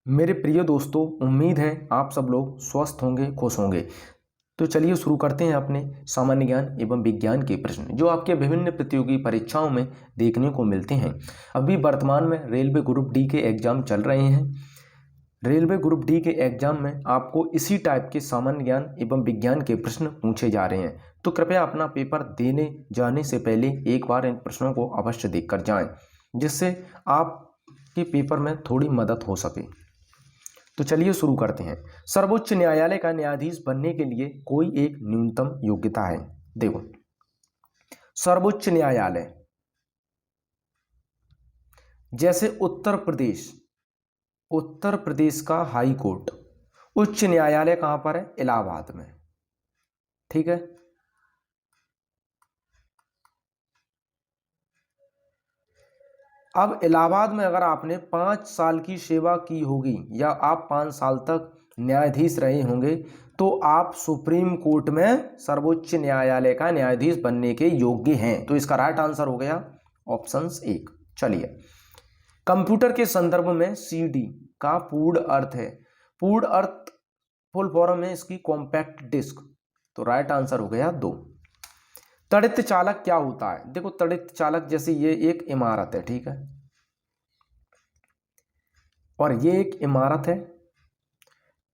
मेरे प्रिय दोस्तों, उम्मीद है आप सब लोग स्वस्थ होंगे, खुश होंगे। तो चलिए शुरू करते हैं अपने सामान्य ज्ञान एवं विज्ञान के प्रश्न जो आपके विभिन्न प्रतियोगी परीक्षाओं में देखने को मिलते हैं। अभी वर्तमान में रेलवे ग्रुप डी के एग्जाम चल रहे हैं। रेलवे ग्रुप डी के एग्जाम में आपको इसी टाइप के सामान्य ज्ञान एवं विज्ञान के प्रश्न पूछे जा रहे हैं। तो कृपया अपना पेपर देने जाने से पहले एक बार इन प्रश्नों को अवश्य देखकर जाएं, जिससे आपके पेपर में थोड़ी मदद हो सके। तो चलिए शुरू करते हैं। सर्वोच्च न्यायालय का न्यायाधीश बनने के लिए कोई एक न्यूनतम योग्यता है। देखो, सर्वोच्च न्यायालय जैसे उत्तर प्रदेश का हाई कोर्ट, उच्च न्यायालय कहां पर है? इलाहाबाद में। ठीक है। अब इलाहाबाद में अगर आपने 5 साल की सेवा की होगी या आप 5 साल तक न्यायाधीश रहे होंगे तो आप सुप्रीम कोर्ट में सर्वोच्च न्यायालय का न्यायाधीश बनने के योग्य हैं। तो इसका राइट आंसर हो गया ऑप्शन 1। चलिए, कंप्यूटर के संदर्भ में सीडी का पूर्ण अर्थ है, पूर्ण अर्थ फुल फॉर्म में इसकी कॉम्पैक्ट डिस्क। तो राइट आंसर हो गया 2। तड़ित चालक क्या होता है? देखो, तड़ित चालक जैसे ये एक इमारत है, ठीक है, और ये एक इमारत है,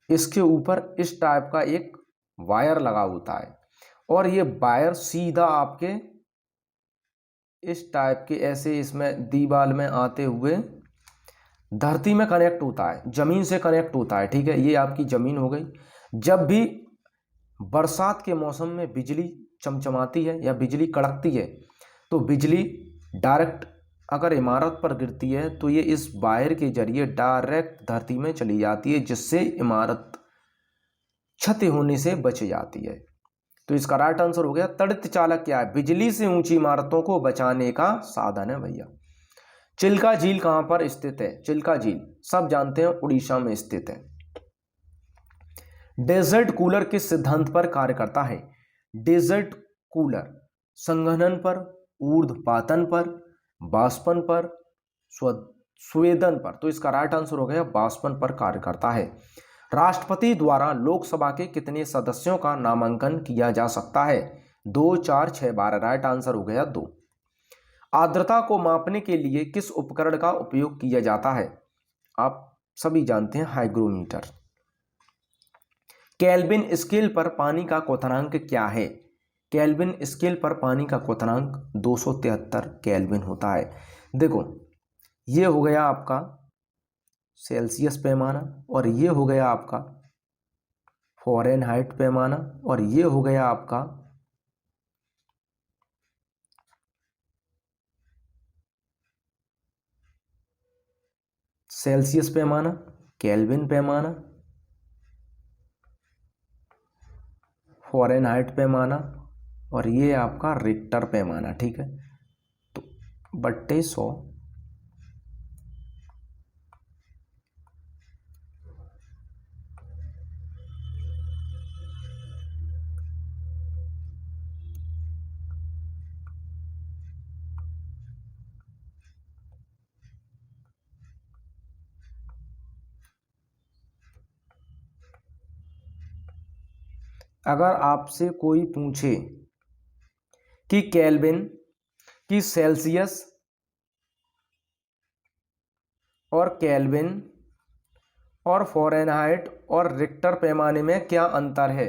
इसके ऊपर इस टाइप का एक वायर लगा होता है और ये वायर सीधा आपके इस टाइप के ऐसे इसमें दीवार में आते हुए धरती में कनेक्ट होता है, जमीन से कनेक्ट होता है। ठीक है, ये आपकी जमीन हो गई। जब भी बरसात के मौसम में बिजली चमचमाती है या बिजली कड़कती है तो बिजली डायरेक्ट अगर इमारत पर गिरती है तो ये इस वायर के जरिए डायरेक्ट धरती में चली जाती है, जिससे इमारत क्षति होने से बच जाती है। तो इसका राइट आंसर हो गया तड़ित चालक क्या है? बिजली से ऊंची इमारतों को बचाने का साधन है भैया। चिल्का झील कहां पर स्थित है? चिल्का झील सब जानते हैं, उड़ीसा में स्थित है। डेजर्ट कूलर किस सिद्धांत पर कार्य करता है? डेजर्ट कूलर संघनन पर, ऊर्ध्वपातन पर, बाष्पन पर, स्वेदन पर। तो इसका राइट आंसर हो गया बाष्पन पर कार्य करता है। राष्ट्रपति द्वारा लोकसभा के कितने सदस्यों का नामांकन किया जा सकता है? 2, 4, 6, 12। राइट आंसर हो गया 2। आर्द्रता को मापने के लिए किस उपकरण का उपयोग किया जाता है? आप सभी जानते हैं, हाइग्रोमीटर। केल्विन स्केल पर पानी का क्वथनांक क्या है? केल्विन स्केल पर पानी का क्वथनांक 273 केल्विन होता है। देखो, ये हो गया आपका सेल्सियस पैमाना और ये हो गया आपका फ़ारेनहाइट पैमाना और ये हो गया आपका सेल्सियस पैमाना, केल्विन पैमाना, फ़ारेनहाइट पैमाना और ये आपका रिक्टर पैमाना। ठीक है, तो बट्टे 100। अगर आपसे कोई पूछे कि केल्विन की सेल्सियस और केल्विन और फ़ारेनहाइट और रिक्टर पैमाने में क्या अंतर है,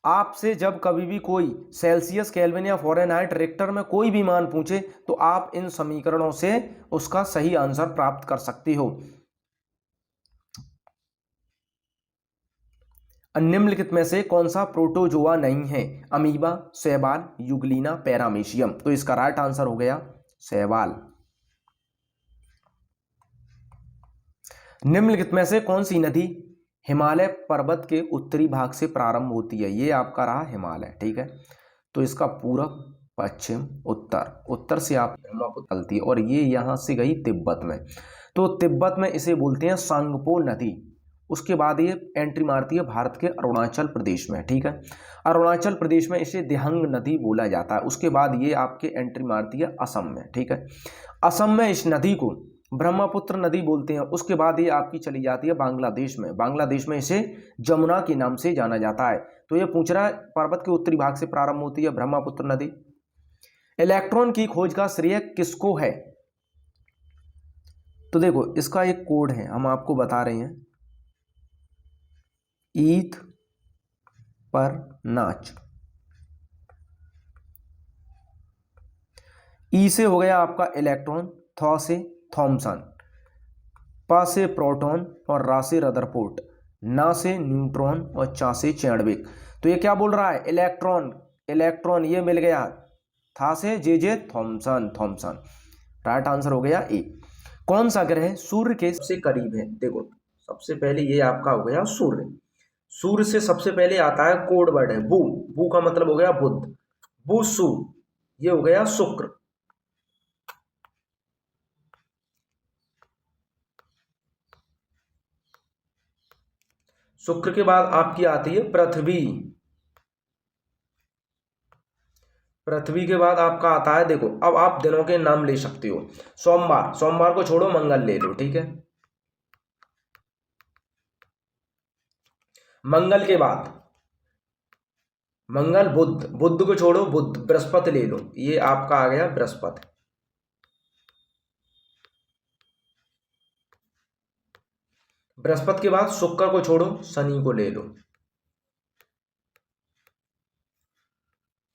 आपसे जब कभी भी कोई सेल्सियस, केल्विन या फ़ारेनहाइट, रिक्टर में कोई भी मान पूछे तो आप इन समीकरणों से उसका सही आंसर प्राप्त कर सकते हो। निम्नलिखित में से कौन सा प्रोटोजोआ नहीं है? अमीबा, शैवाल, यूग्लिना, पैरामीशियम। तो इसका राइट आंसर हो गया शैवाल। निम्नलिखित में से कौन सी नदी हिमालय पर्वत के उत्तरी भाग से प्रारंभ होती है? ये आपका रहा हिमालय। ठीक है, तो इसका पूरब, पश्चिम, उत्तर, उत्तर से आप ब्रह्मपुत्र चलती है और ये यहां से गई तिब्बत में। तो तिब्बत में इसे बोलते हैं सांगपो नदी। उसके बाद ये एंट्री मारती है भारत के अरुणाचल प्रदेश में। ठीक है, अरुणाचल प्रदेश में इसे दिहंग नदी बोला जाता है। उसके बाद ये आपके एंट्री मारती है असम में। ठीक है, असम में इस नदी को ब्रह्मपुत्र नदी बोलते हैं। उसके बाद ये आपकी चली जाती है बांग्लादेश में, बांग्लादेश में इसे जमुना के नाम से जाना जाता है। तो ये पूछ रहा है पर्वत के उत्तरी भाग से प्रारंभ होती है ब्रह्मपुत्र नदी। इलेक्ट्रॉन की खोज का श्रेय किसको है? तो देखो इसका एक कोड है, हम आपको बता रहे हैं, ईथ पर नाच। ई से हो गया आपका इलेक्ट्रॉन, थॉ से थॉमसन, पा से प्रोटॉन और रा से रदरफोर्ड, ना से न्यूट्रॉन और चा से चैडविक। तो ये क्या बोल रहा है? इलेक्ट्रॉन, इलेक्ट्रॉन ये मिल गया, था से J Thomson, Thomson. Right answer हो गया ए। कौन सा ग्रह सूर्य के सबसे करीब है? देखो सबसे पहले ये आपका हो गया सूर्य। सूर्य से सबसे पहले आता है कोड वर्ड है बू, बू का मतलब हो गया बुध, बू सु, ये हो गया शुक्र। शुक्र के बाद आपकी आती है पृथ्वी, पृथ्वी के बाद आपका आता है, देखो अब आप दिनों के नाम ले सकते हो। सोमवार, सोमवार को छोड़ो मंगल ले लो, ठीक है। मंगल के बाद मंगल, बुध, बुध को छोड़ो बुध, बृहस्पति ले लो, ये आपका आ गया बृहस्पति। बृहस्पति के बाद शुक्र को छोड़ो शनि को ले लो।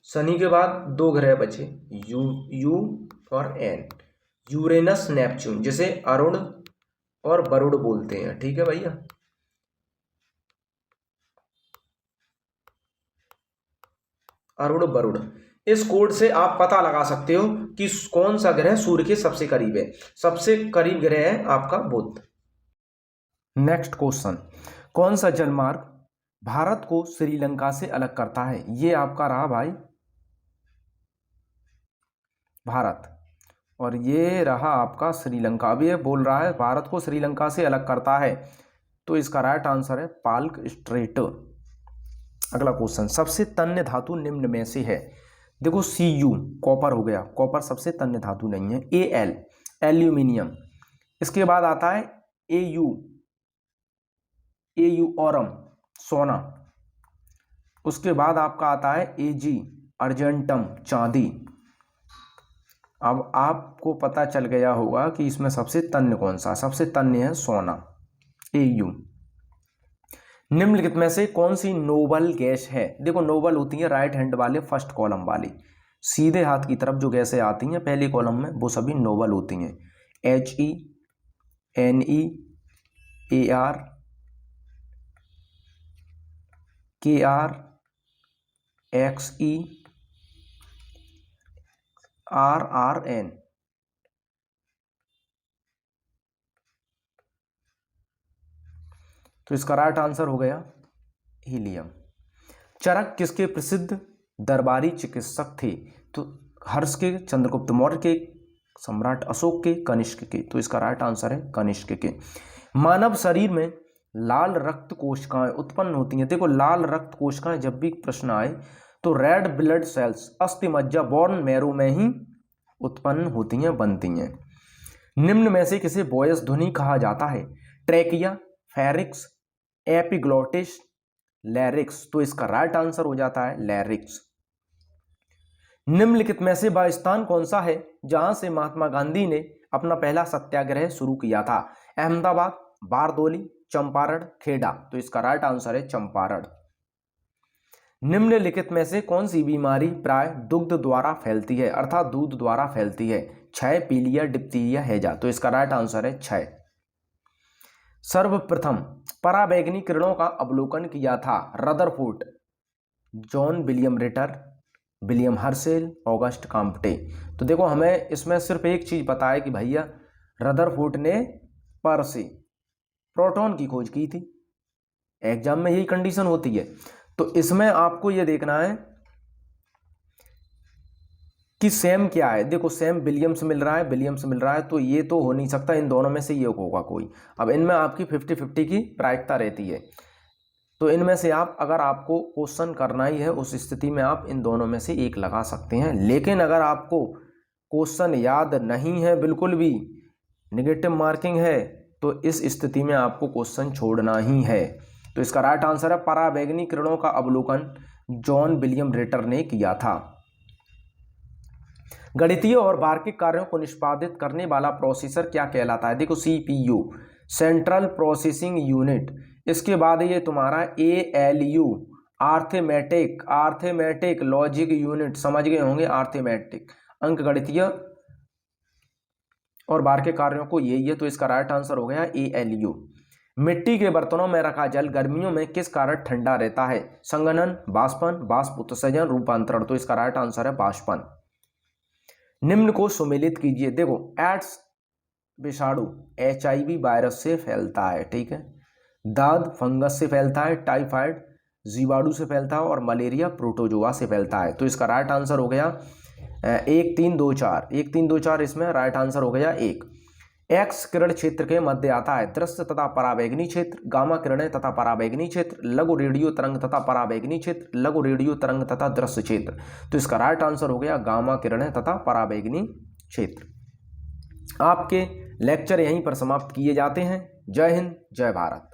शनि के बाद दो ग्रह बचे, यू और एन, यूरेनस नेपच्यून, जिसे अरुण और वरुण बोलते हैं, ठीक है भैया। अरुण वरुण, इस कोड से आप पता लगा सकते हो कि कौन सा ग्रह सूर्य के सबसे करीब है। सबसे करीब ग्रह है आपका बुध। नेक्स्ट क्वेश्चन, कौन सा जलमार्ग भारत को श्रीलंका से अलग करता है? ये आपका रहा भाई भारत, और ये रहा आपका श्रीलंका। अब ये बोल रहा है भारत को श्रीलंका से अलग करता है, तो इसका राइट आंसर है पाल्क स्ट्रेट। अगला क्वेश्चन, सबसे तन्य धातु निम्न में से है? देखो Cu कॉपर हो गया, कॉपर सबसे तन्य धातु नहीं है। Al एल्यूमिनियम, इसके बाद आता है Au ऑरम सोना, उसके बाद आपका आता है Ag अर्जेंटम चांदी। अब आपको पता चल गया होगा कि इसमें सबसे तन्य कौन सा? सबसे तन्य है सोना, Au। निम्नलिखित में से कौन सी नोबल गैस है? देखो नोबल होती है राइट हैंड वाले फर्स्ट कॉलम वाली, सीधे हाथ की तरफ जो गैसें आती हैं पहले कॉलम में, वो सभी नोबल होती हैं। HE, Ne, Ar, Kr, Xe, Rrn। तो इसका राइट आंसर हो गया हीलियम। चरक किसके प्रसिद्ध दरबारी चिकित्सक थे? तो हर्ष के, चंद्रगुप्त मौर्य के, सम्राट अशोक के, कनिष्क के। तो इसका राइट आंसर है कनिष्क के। मानव शरीर में लाल रक्त कोशिकाएं उत्पन्न होती हैं। देखो लाल रक्त कोशिकाएं जब भी प्रश्न आए तो रेड ब्लड सेल्स अस्थि मज्जा बोन मैरो में ही उत्पन्न होती हैं, बनती हैं। निम्न में से किसे बॉयस ध्वनि कहा जाता है? Trachea, pharynx, epiglottis, larynx. तो इसका राइट आंसर हो जाता है लैरिक्स। निम्नलिखित में से वह स्थान कौन सा है जहां से महात्मा गांधी ने अपना पहला सत्याग्रह शुरू किया था? अहमदाबाद, बारदोली, चंपारण, खेड़ा। तो इसका राइट आंसर है चंपारण। निम्नलिखित में से कौन सी बीमारी प्राय दुग्ध द्वारा फैलती है, अर्थात दूध द्वारा फैलती है? क्षय, पीलिया, डिप्थीरिया, हैजा। तो इसका राइट आंसर है क्षय। सर्वप्रथम पराबैंगनी किरणों का अवलोकन किया था Rutherford, John William Ritter, William Herschel, August Comte. तो देखो हमें इसमें सिर्फ एक चीज पता है कि भैया रदरफोर्ड ने पर से प्रोटॉन की खोज की थी। एग्जाम में यही कंडीशन होती है। तो इसमें आपको यह देखना है कि सेम क्या है। देखो सेम विलियम्स मिल रहा है, विलियम्स मिल रहा है, तो ये तो हो नहीं सकता, इन दोनों में से ये होगा कोई। अब इनमें आपकी 50-50 की प्रायिकता रहती है। तो इनमें से आप, अगर आपको क्वेश्चन करना ही है उस स्थिति में आप इन दोनों में से एक लगा सकते हैं। लेकिन अगर आपको क्वेश्चन याद नहीं है बिल्कुल भी, नेगेटिव मार्किंग है तो इस स्थिति में आपको क्वेश्चन छोड़ना ही है। तो इसका राइट आंसर है पराबैंगनी किरणों का अवलोकन जॉन विलियम रेटर ने किया था। गणितीय और तार्किक कार्यों को निष्पादित करने वाला प्रोसेसर क्या कहलाता है? देखो CPU सेंट्रल प्रोसेसिंग यूनिट, इसके बाद ये तुम्हारा ALU आर्थमेटिक लॉजिक यूनिट, समझ गए होंगे आर्थमेटिक अंक गणितीय और तार्किक कार्यों को यही है। तो इसका राइट आंसर हो गया ALU। मिट्टी के बर्तनों में रखा जल गर्मियों में किस कारण ठंडा रहता है? संघनन, बाष्पन, वाष्प उत्सर्जन, रूपांतरण। तो इसका राइट आंसर है बाष्पन। निम्न को सुमेलित कीजिए। देखो एड्स विषाणु HIV वायरस से फैलता है, ठीक है, दाद फंगस से फैलता है, टाइफाइड जीवाणु से फैलता है और मलेरिया प्रोटोजोआ से फैलता है। तो इसका राइट आंसर हो गया 1 3 2 4, 1 3 2 4 इसमें राइट आंसर हो गया 1। एक्स किरण क्षेत्र के मध्य आता है दृश्य तथा पराबैंगनी क्षेत्र, गामा किरणें तथा पराबैंगनी क्षेत्र, लघु रेडियो तरंग तथा पराबैंगनी क्षेत्र, लघु रेडियो तरंग तथा दृश्य क्षेत्र। तो इसका राइट आंसर हो गया गामा किरणें तथा पराबैंगनी क्षेत्र। आपके लेक्चर यहीं पर समाप्त किए जाते हैं। जय हिंद, जय भारत।